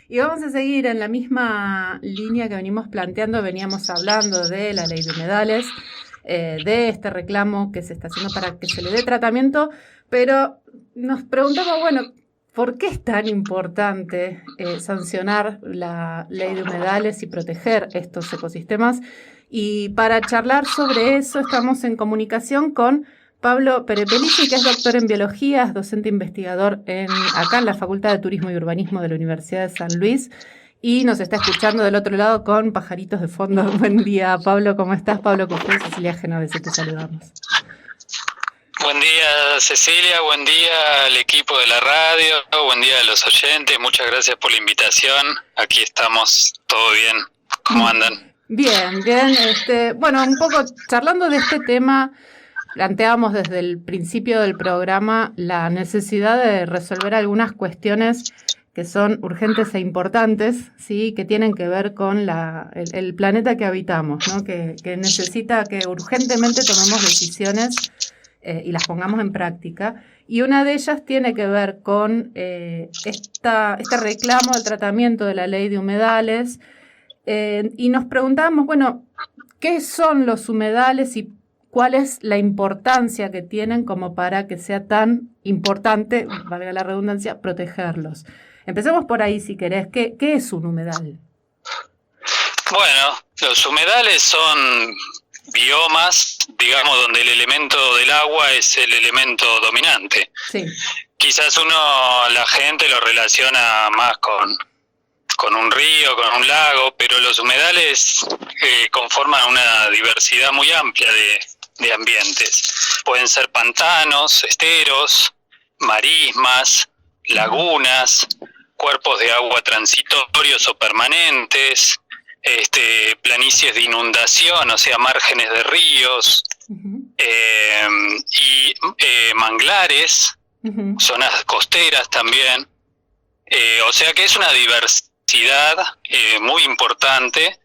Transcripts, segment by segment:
Y vamos a seguir en la misma línea que venimos planteando, veníamos hablando de la ley de humedales, de este reclamo que se está haciendo para que se le dé tratamiento, pero nos preguntamos, bueno, ¿por qué es tan importante sancionar la ley de humedales y proteger estos ecosistemas? Y para charlar sobre eso estamos en comunicación con Pablo Perepelici, que es doctor en biología, es docente investigador acá en la Facultad de Turismo y Urbanismo de la Universidad de San Luis y nos está escuchando del otro lado con pajaritos de fondo. Buen día, Pablo, ¿cómo estás? Pablo Cufré, Cecilia Genovese, te saludamos. Buen día, Cecilia, buen día al equipo de la radio, buen día a los oyentes, muchas gracias por la invitación, aquí estamos, todo bien, ¿cómo andan? Bien, bien, bueno, un poco charlando de este tema. Planteábamos desde el principio del programa la necesidad de resolver algunas cuestiones que son urgentes e importantes, ¿sí? Que tienen que ver con el planeta que habitamos, ¿no? Que necesita que urgentemente tomemos decisiones y las pongamos en práctica. Y una de ellas tiene que ver con este reclamo del tratamiento de la ley de humedales. Y nos preguntábamos, bueno, ¿qué son los humedales y cuál es la importancia que tienen como para que sea tan importante, valga la redundancia, protegerlos? Empecemos por ahí, si querés. ¿Qué es un humedal? Bueno, los humedales son biomas, digamos, donde el elemento del agua es el elemento dominante. Sí. Quizás la gente lo relaciona más con un río, con un lago, pero los humedales conforman una diversidad muy amplia de ambientes. Pueden ser pantanos, esteros, marismas, lagunas, cuerpos de agua transitorios o permanentes, planicies de inundación, o sea, márgenes de ríos, y manglares, zonas costeras también. O sea que es una diversidad muy importante,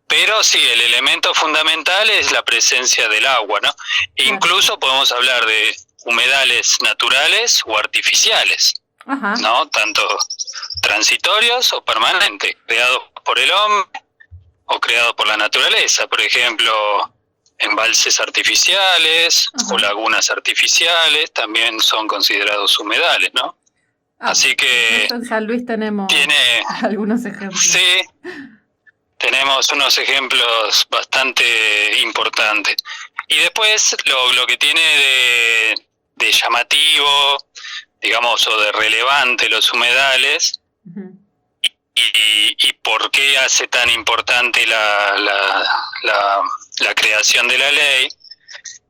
pero sí, el elemento fundamental es la presencia del agua, ¿no? Claro. Incluso podemos hablar de humedales naturales o artificiales, ¿no? Tanto transitorios o permanentes, creados por el hombre o creados por la naturaleza. Por ejemplo, embalses artificiales o lagunas artificiales también son considerados humedales, ¿no? Así que en San Luis tenemos algunos ejemplos. Sí, tenemos unos ejemplos bastante importantes. Y después lo que tiene de llamativo, digamos, o de relevante los humedales, y por qué hace tan importante la creación de la ley,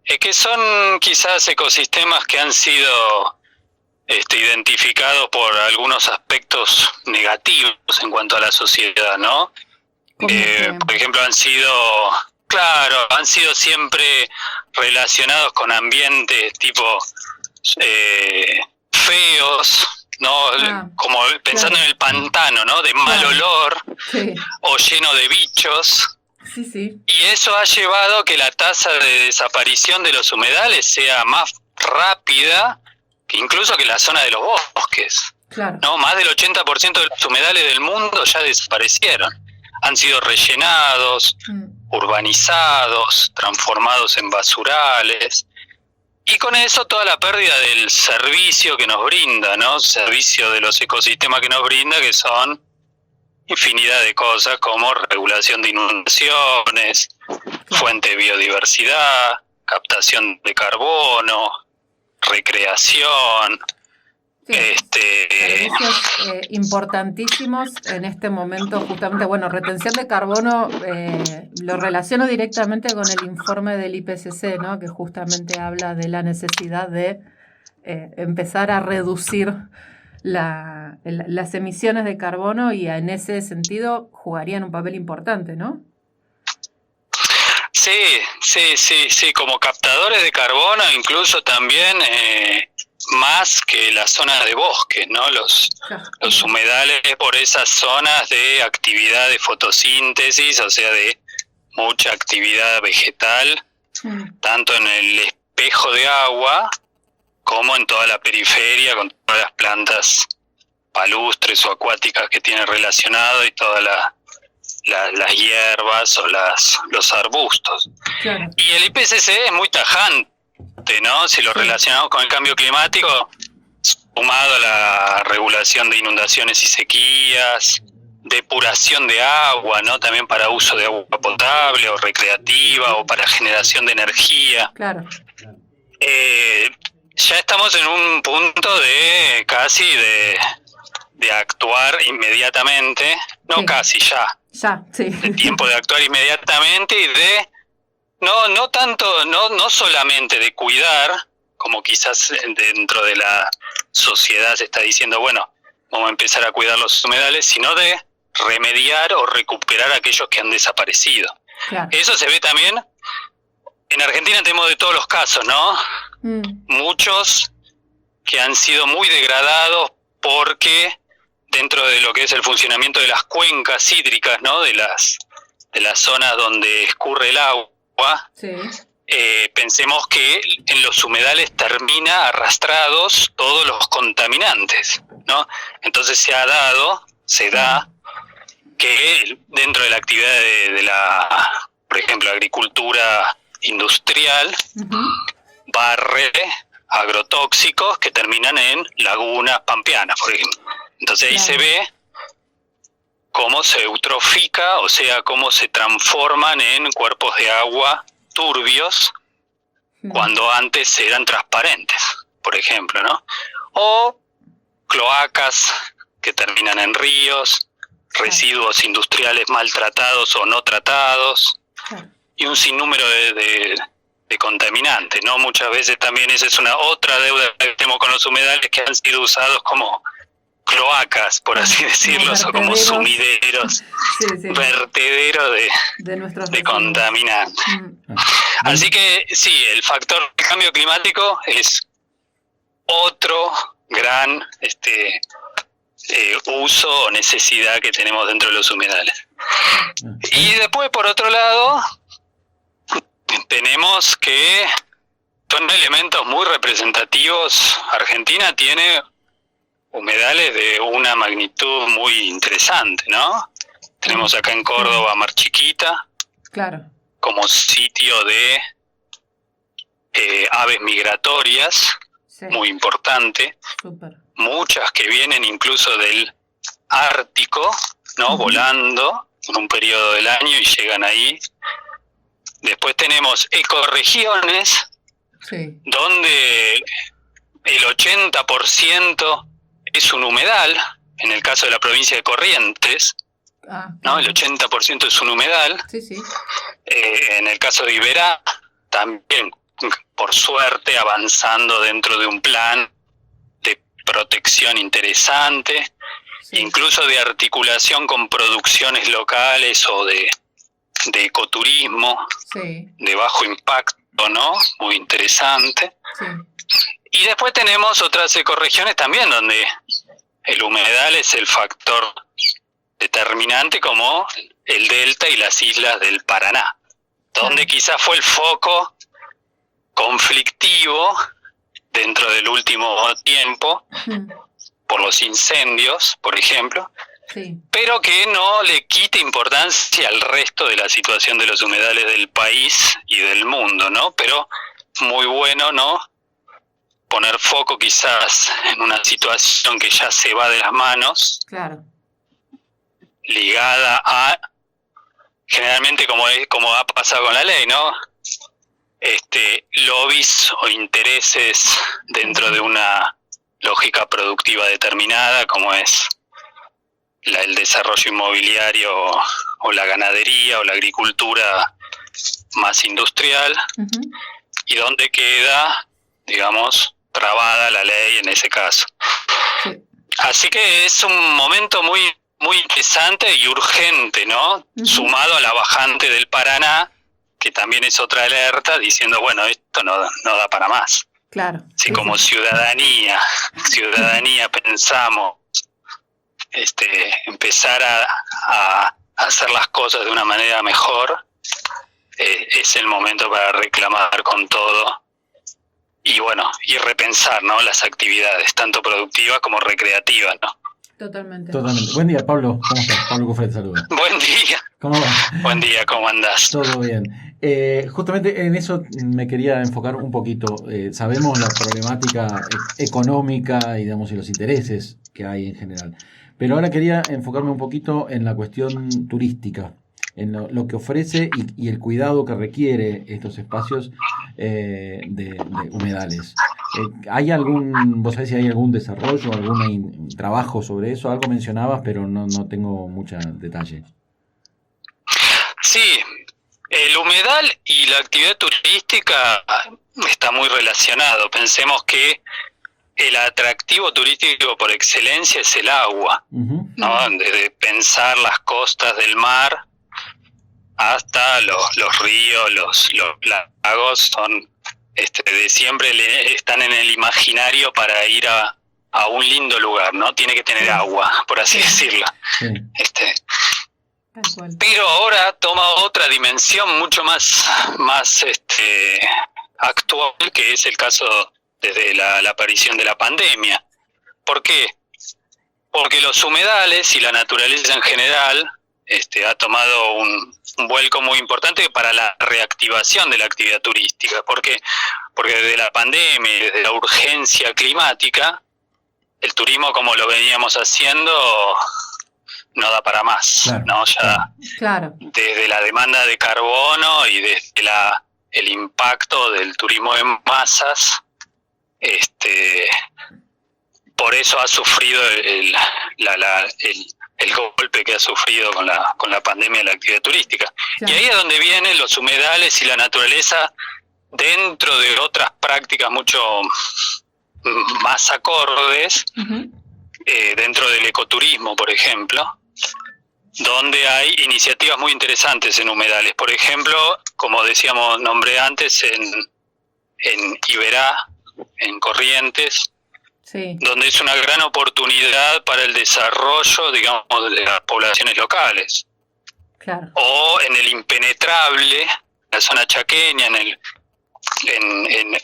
es que son quizás ecosistemas que han sido identificados por algunos aspectos negativos en cuanto a la sociedad, ¿no? Por ejemplo, han sido siempre relacionados con ambientes tipo feos, ¿no? Como pensando en el pantano, ¿no? De mal olor, o lleno de bichos. Sí. Y eso ha llevado a que la tasa de desaparición de los humedales sea más rápida que incluso que la zona de los bosques. Claro. ¿No? Más del 80% de los humedales del mundo ya desaparecieron. Han sido rellenados, urbanizados, transformados en basurales. Y con eso toda la pérdida del servicio que nos brinda, ¿no? Servicio de los ecosistemas que nos brinda, que son infinidad de cosas como regulación de inundaciones, fuente de biodiversidad, captación de carbono, recreación. Servicios importantísimos en este momento, justamente, bueno, retención de carbono, lo relaciono directamente con el informe del IPCC, ¿no? Que justamente habla de la necesidad de empezar a reducir las emisiones de carbono, y en ese sentido jugarían un papel importante, ¿no? Sí, como captadores de carbono, incluso también más que las zonas de bosque, ¿no? Los humedales por esas zonas de actividad de fotosíntesis, o sea, de mucha actividad vegetal, tanto en el espejo de agua como en toda la periferia, con todas las plantas palustres o acuáticas que tiene relacionado y todas las hierbas o los arbustos. Claro. Y el IPCC es muy tajante, ¿no? Si lo relacionamos con el cambio climático, sumado a la regulación de inundaciones y sequías, depuración de agua, ¿no? También para uso de agua potable o recreativa o para generación de energía. Claro. Ya estamos en un punto de casi de actuar inmediatamente, no casi ya. Ya, sí. El tiempo de actuar inmediatamente y de no tanto, no solamente de cuidar, como quizás dentro de la sociedad se está diciendo, bueno, vamos a empezar a cuidar los humedales, sino de remediar o recuperar aquellos que han desaparecido. Claro. Eso se ve también, en Argentina tenemos de todos los casos, ¿no? Muchos que han sido muy degradados porque dentro de lo que es el funcionamiento de las cuencas hídricas, ¿no? De las zonas donde escurre el agua, sí. Pensemos que en los humedales termina arrastrados todos los contaminantes, ¿no? Entonces se da que dentro de la actividad de la, por ejemplo, agricultura industrial, barre agrotóxicos que terminan en lagunas pampeanas, por ejemplo. Entonces ahí se ve cómo se eutrofica, o sea, cómo se transforman en cuerpos de agua turbios cuando antes eran transparentes, por ejemplo, ¿no? O cloacas que terminan en ríos, residuos industriales maltratados o no tratados, y un sinnúmero de contaminantes, ¿no? Muchas veces también esa es una otra deuda que tenemos con los humedales, que han sido usados como cloacas, por así decirlo, o como sumideros, vertederos de contaminantes. Así que sí, el factor de cambio climático es otro gran uso o necesidad que tenemos dentro de los humedales. Y después, por otro lado, tenemos que son elementos muy representativos. Argentina tiene humedales de una magnitud muy interesante, ¿no? Tenemos acá en Córdoba Mar Chiquita, claro, como sitio de aves migratorias, muy importante. Super. Muchas que vienen incluso del Ártico, ¿no? Volando en un periodo del año y llegan ahí. Después tenemos ecorregiones, donde el 80% es un humedal, en el caso de la provincia de Corrientes, ¿no? El 80% es un humedal. En el caso de Iberá, también, por suerte, avanzando dentro de un plan de protección interesante, incluso de articulación con producciones locales o de ecoturismo, de bajo impacto, ¿no? Muy interesante. Y después tenemos otras ecorregiones también donde el humedal es el factor determinante, como el delta y las islas del Paraná, donde quizás fue el foco conflictivo dentro del último tiempo por los incendios, por ejemplo, pero que no le quite importancia al resto de la situación de los humedales del país y del mundo, ¿no? Pero muy bueno, ¿no?, poner foco quizás en una situación que ya se va de las manos, ligada a, generalmente como ha pasado con la ley, ¿no?, lobbies o intereses dentro de una lógica productiva determinada, como es el desarrollo inmobiliario o la ganadería o la agricultura más industrial, y donde queda, digamos, trabada la ley en ese caso. Así que es un momento muy muy interesante y urgente, ¿no? Sumado a la bajante del Paraná, que también es otra alerta, diciendo, bueno, esto no da para más. Claro. Si como ciudadanía pensamos empezar a hacer las cosas de una manera mejor, es el momento para reclamar con todo y bueno, y repensar, ¿no?, las actividades, tanto productivas como recreativas, ¿no? Totalmente. Totalmente. Buen día, Pablo. ¿Cómo estás? Pablo Cufret, saluda. Buen día. ¿Cómo va? Buen día, ¿cómo andás? Todo bien. Justamente en eso me quería enfocar un poquito. Sabemos la problemática económica y, digamos, y los intereses que hay en general. Pero ahora quería enfocarme un poquito en la cuestión turística, en lo que ofrece y el cuidado que requiere estos espacios de humedales. ¿Vos sabés si hay algún desarrollo, algún trabajo sobre eso? Algo mencionabas, pero no tengo mucho detalle. Sí, el humedal y la actividad turística está muy relacionado. Pensemos que el atractivo turístico por excelencia es el agua, ¿no? Desde pensar las costas del mar hasta los ríos, los lagos, son de siempre están en el imaginario para ir a un lindo lugar, ¿no? Tiene que tener agua, por así decirlo. Sí. Pero ahora toma otra dimensión mucho más actual, que es el caso desde la aparición de la pandemia. ¿Por qué? Porque los humedales y la naturaleza en general ha tomado un vuelco muy importante para la reactivación de la actividad turística. ¿Por qué? Porque desde la pandemia y desde la urgencia climática, el turismo como lo veníamos haciendo no da para más, claro, ¿no? Ya claro. Desde la demanda de carbono y desde el impacto del turismo en masas, por eso ha sufrido el golpe que ha sufrido con la pandemia de la actividad turística. Claro. Y ahí es donde vienen los humedales y la naturaleza dentro de otras prácticas mucho más acordes, dentro del ecoturismo, por ejemplo, donde hay iniciativas muy interesantes en humedales. Por ejemplo, como decíamos, nombré antes, en Iberá, en Corrientes, sí, donde es una gran oportunidad para el desarrollo, digamos, de las poblaciones locales. Claro. O en el Impenetrable, la zona chaqueña,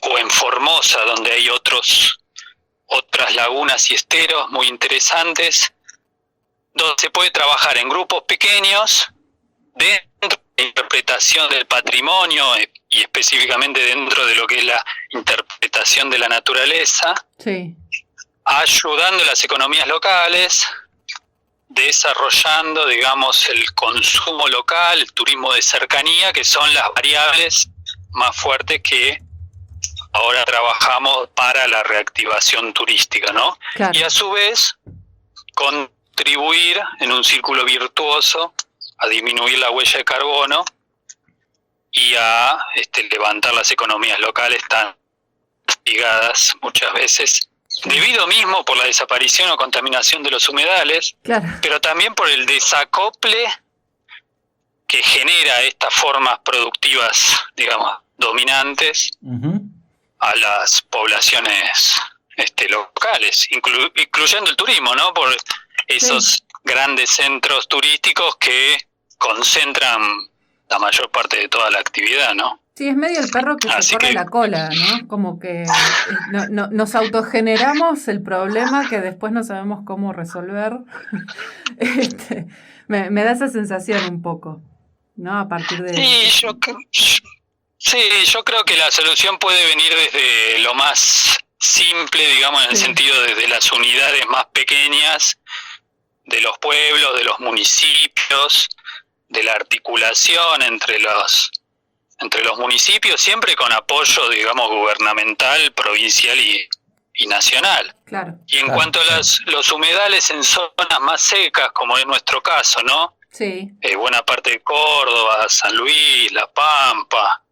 o en Formosa, donde hay otras lagunas y esteros muy interesantes, donde se puede trabajar en grupos pequeños dentro de la interpretación del patrimonio y específicamente dentro de lo que es la interpretación de la naturaleza, sí, ayudando a las economías locales, desarrollando, digamos, el consumo local, el turismo de cercanía, que son las variables más fuertes que ahora trabajamos para la reactivación turística, ¿no? Claro. Y a su vez, contribuir en un círculo virtuoso a disminuir la huella de carbono y a levantar las economías locales tan castigadas muchas veces, debido mismo por la desaparición o contaminación de los humedales, claro, pero también por el desacople que genera estas formas productivas, digamos, dominantes a las poblaciones locales, incluyendo el turismo, ¿no? Por esos grandes centros turísticos que concentran la mayor parte de toda la actividad, ¿no? Sí, es medio el perro que se corre la cola, ¿no? Como que nos autogeneramos el problema que después no sabemos cómo resolver. Me da esa sensación un poco, ¿no? A partir de... yo creo que la solución puede venir desde lo más simple, digamos, en el sentido desde las unidades más pequeñas de los pueblos, de los municipios, de la articulación entre los municipios, siempre con apoyo, digamos, gubernamental, provincial y nacional. Claro. Y en cuanto a los humedales en zonas más secas, como es nuestro caso, ¿no? Sí. Buena parte de Córdoba, San Luis, La Pampa,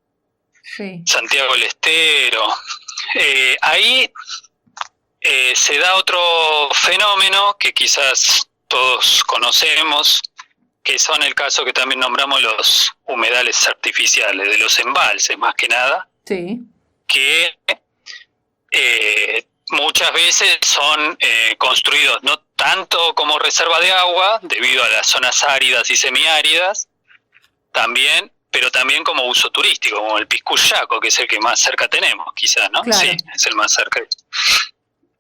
sí, Santiago del Estero, ahí se da otro fenómeno que quizás todos conocemos, que son el caso que también nombramos los humedales artificiales, de los embalses más que nada, sí, que muchas veces son construidos no tanto como reserva de agua, debido a las zonas áridas y semiáridas, pero también como uso turístico, como el Piscuyaco, que es el que más cerca tenemos, quizás, ¿no? Claro. Sí, es el más cerca.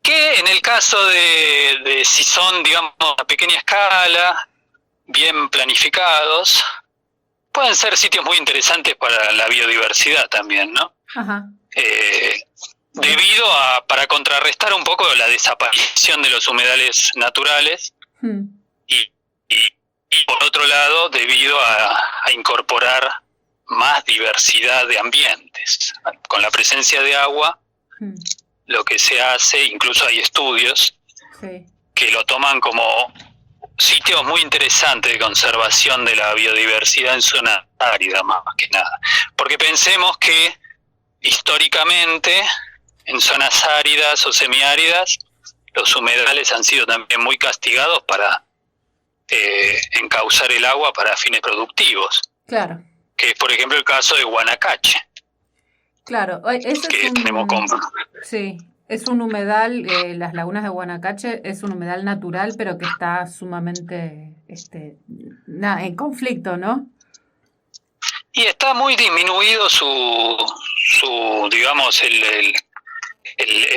que en el caso de si son, digamos, a pequeña escala, bien planificados, pueden ser sitios muy interesantes para la biodiversidad también, ¿no? Ajá. Para contrarrestar un poco la desaparición de los humedales naturales y por otro lado, debido a incorporar más diversidad de ambientes. Con la presencia de agua, lo que se hace, incluso hay estudios que lo toman como sitios muy interesantes de conservación de la biodiversidad en zona árida, más que nada. Porque pensemos que históricamente en zonas áridas o semiáridas los humedales han sido también muy castigados para encauzar el agua para fines productivos. Claro. Que es, por ejemplo, el caso de Guanacache. Claro, sí, es un humedal, las lagunas de Guanacache es un humedal natural, pero que está sumamente en conflicto, ¿no? Y está muy disminuido su digamos, el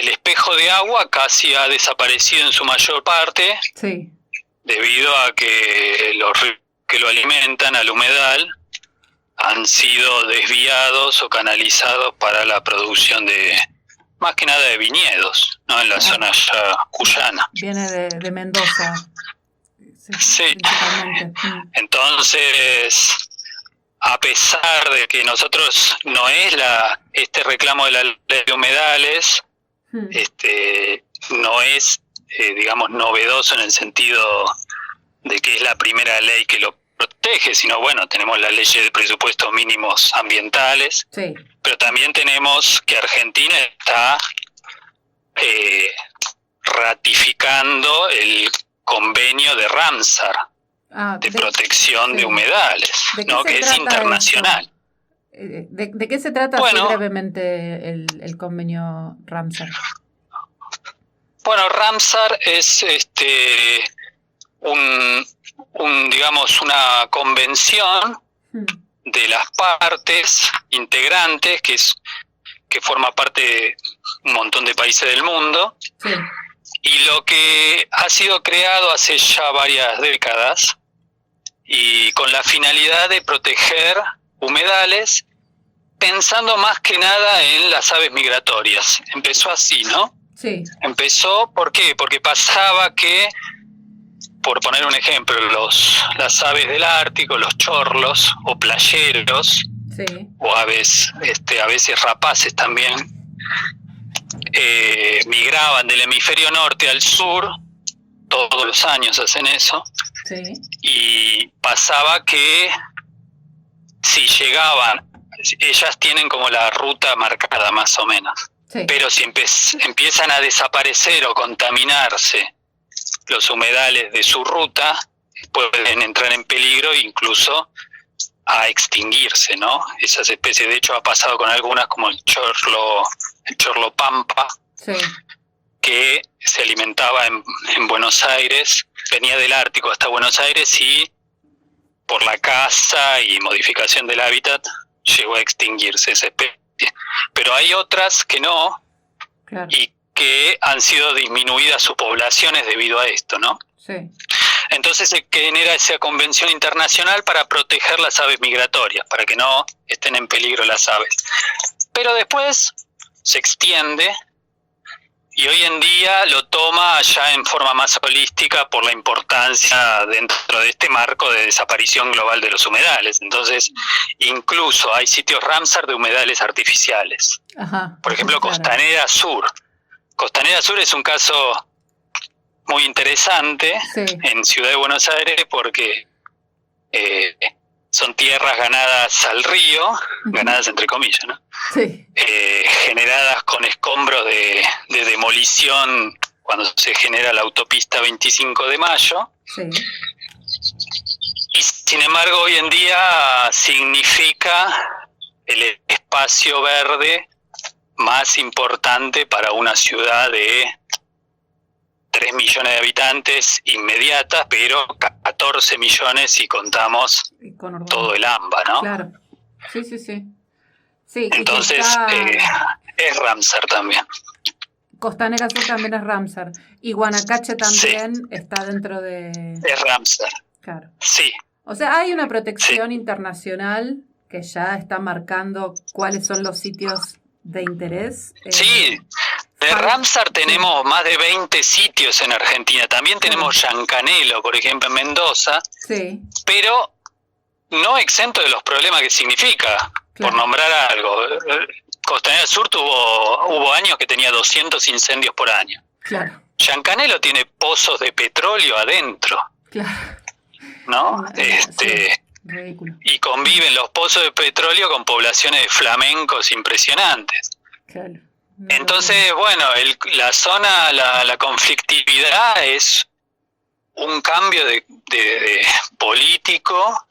espejo de agua casi ha desaparecido en su mayor parte, sí, debido a que los ríos que lo alimentan al humedal han sido desviados o canalizados para la producción de, más que nada, de viñedos, ¿no? En la zona ya cuyana. Viene de Mendoza. Sí. Entonces, a pesar de que nosotros no es este reclamo de la ley de humedales, no es, digamos, novedoso en el sentido de que es la primera ley que lo protege, sino bueno, tenemos la ley de presupuestos mínimos ambientales, sí, pero también tenemos que Argentina está ratificando el convenio de Ramsar, de protección de humedales, ¿no? Que es internacional. ¿De qué se trata, bueno, así brevemente el convenio Ramsar? Bueno, Ramsar es digamos, una convención de las partes integrantes que forma parte de un montón de países del mundo, sí, y lo que ha sido creado hace ya varias décadas y con la finalidad de proteger humedales, pensando más que nada en las aves migratorias. Empezó así, ¿no? Sí. Empezó, ¿por qué? Porque pasaba que, por poner un ejemplo, las aves del Ártico, los chorlos o playeros, sí, o aves, a veces rapaces también, migraban del hemisferio norte al sur, todos los años hacen eso, sí, y pasaba que si llegaban, ellas tienen como la ruta marcada más o menos, sí, pero si empiezan a desaparecer o contaminarse los humedales de su ruta, pueden entrar en peligro e incluso a extinguirse, ¿no? Esas especies, de hecho, ha pasado con algunas como el chorlo pampa, sí, que se alimentaba en Buenos Aires, venía del Ártico hasta Buenos Aires y por la caza y modificación del hábitat llegó a extinguirse esa especie. Pero hay otras que no, claro, y que han sido disminuidas sus poblaciones debido a esto, ¿no? Sí. Entonces se genera esa convención internacional para proteger las aves migratorias, para que no estén en peligro las aves. Pero después se extiende y hoy en día lo toma ya en forma más holística por la importancia dentro de este marco de desaparición global de los humedales. Entonces, incluso hay sitios Ramsar de humedales artificiales. Ajá, por ejemplo, claro, Costanera Sur. Costanera Sur es un caso muy interesante, sí, en Ciudad de Buenos Aires porque son tierras ganadas al río, ganadas entre comillas, ¿no? Sí. Generadas con escombros de demolición cuando se genera la autopista 25 de Mayo. Sí. Y sin embargo hoy en día significa el espacio verde más importante para una ciudad de 3 millones de habitantes inmediatas, pero 14 millones si contamos todo el AMBA, ¿no? Claro, sí. Sí, entonces es Ramsar también. Costanera Sur también es Ramsar. Y Guanacache también está dentro de... Es Ramsar. Claro. Sí. O sea, hay una protección internacional que ya está marcando cuáles son los sitios de interés. Sí, de Ramsar tenemos más de 20 sitios en Argentina. También tenemos Yancanelo, por ejemplo, en Mendoza. Sí. Pero no exento de los problemas que significa, por nombrar algo. Costanera Sur hubo años que tenía 200 incendios por año. Claro. Yancanelo tiene pozos de petróleo adentro. Claro. ¿No? Ridículo. Y conviven los pozos de petróleo con poblaciones de flamencos impresionantes. Claro. Entonces, bueno, la zona, la conflictividad es un cambio de político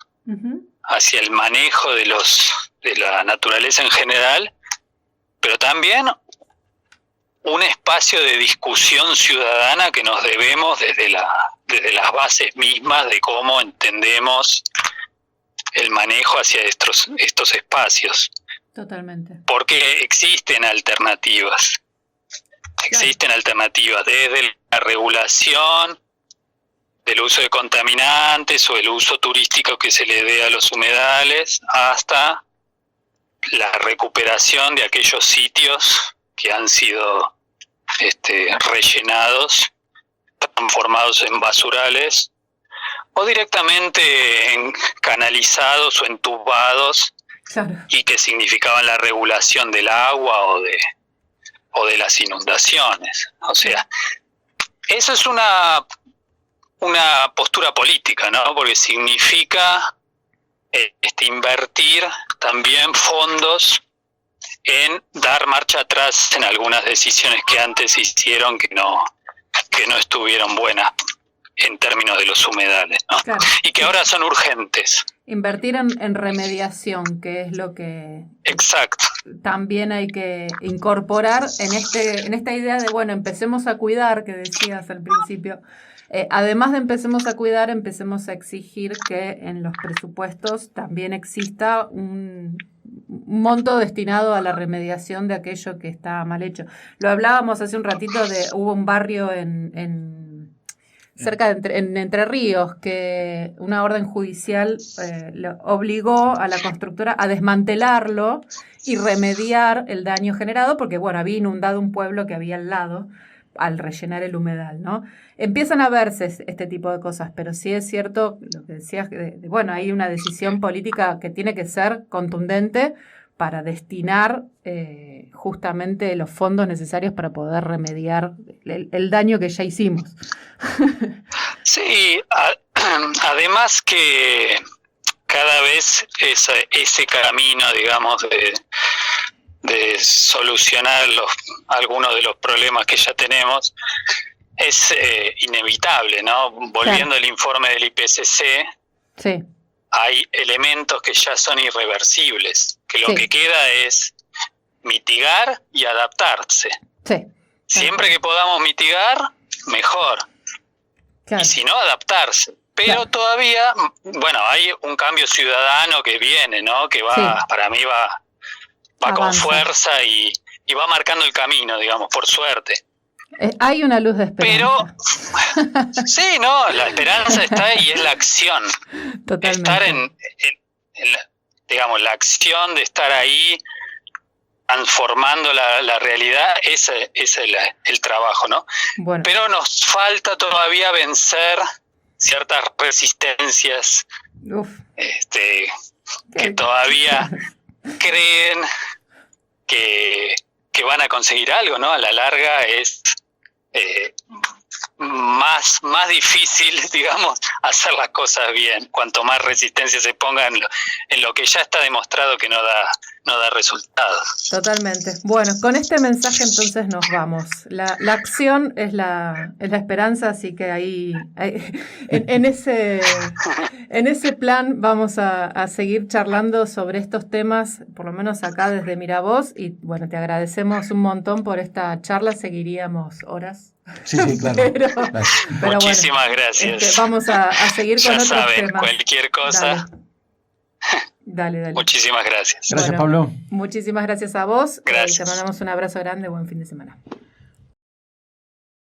hacia el manejo de la naturaleza en general, pero también un espacio de discusión ciudadana que nos debemos desde las bases mismas de cómo entendemos el manejo hacia estos espacios. Totalmente. Porque existen alternativas. Existen alternativas desde la regulación del uso de contaminantes o el uso turístico que se le dé a los humedales hasta la recuperación de aquellos sitios que han sido rellenados, transformados en basurales o directamente canalizados o entubados, y que significaban la regulación del agua o de las inundaciones. O sea, eso es una postura política, ¿no? Porque significa invertir también fondos en dar marcha atrás en algunas decisiones que antes se hicieron que no estuvieron buenas en términos de los humedales, ¿no? Claro. Y que ahora son urgentes. Invertir en remediación, que es lo que exacto también hay que incorporar en esta idea de, bueno, empecemos a cuidar, que decías al principio. Además de empecemos a cuidar, empecemos a exigir que en los presupuestos también exista un monto destinado a la remediación de aquello que está mal hecho. Lo hablábamos hace un ratito hubo un barrio cerca de Entre Ríos que una orden judicial obligó a la constructora a desmantelarlo y remediar el daño generado porque, bueno, había inundado un pueblo que había al lado al rellenar el humedal, ¿no? Empiezan a verse este tipo de cosas, pero sí es cierto lo que decías, bueno, hay una decisión política que tiene que ser contundente para destinar justamente los fondos necesarios para poder remediar el daño que ya hicimos. Sí, además que cada vez ese camino, digamos, de solucionar algunos de los problemas que ya tenemos es inevitable, ¿no? Volviendo al informe del IPCC, sí, hay elementos que ya son irreversibles, que lo que queda es mitigar y adaptarse. Sí. Siempre que podamos mitigar, mejor. Claro. Y si no, adaptarse. Pero todavía, bueno, hay un cambio ciudadano que viene, ¿no? Que para mí va con fuerza y va marcando el camino, digamos, por suerte. Hay una luz de esperanza. Pero, sí, no, la esperanza está y es la acción. Totalmente. Estar en digamos, la acción de estar ahí transformando la realidad, ese es el trabajo, ¿no? Bueno. Pero nos falta todavía vencer ciertas resistencias que todavía creen que van a conseguir algo, ¿no? A la larga es más difícil, digamos, hacer las cosas bien, cuanto más resistencia se ponga en lo que ya está demostrado que no da resultados. Totalmente. Bueno, con este mensaje entonces nos vamos. La acción es la esperanza, así que ahí en ese plan vamos a seguir charlando sobre estos temas, por lo menos acá desde Miravoz, y bueno, te agradecemos un montón por esta charla, seguiríamos horas. Sí, claro. Pero muchísimas bueno, gracias. Vamos a seguir con otros saben, temas. Cualquier cosa. Dale. Muchísimas gracias. Gracias, Pablo. Muchísimas gracias a vos. Gracias. Te mandamos un abrazo grande. Buen fin de semana.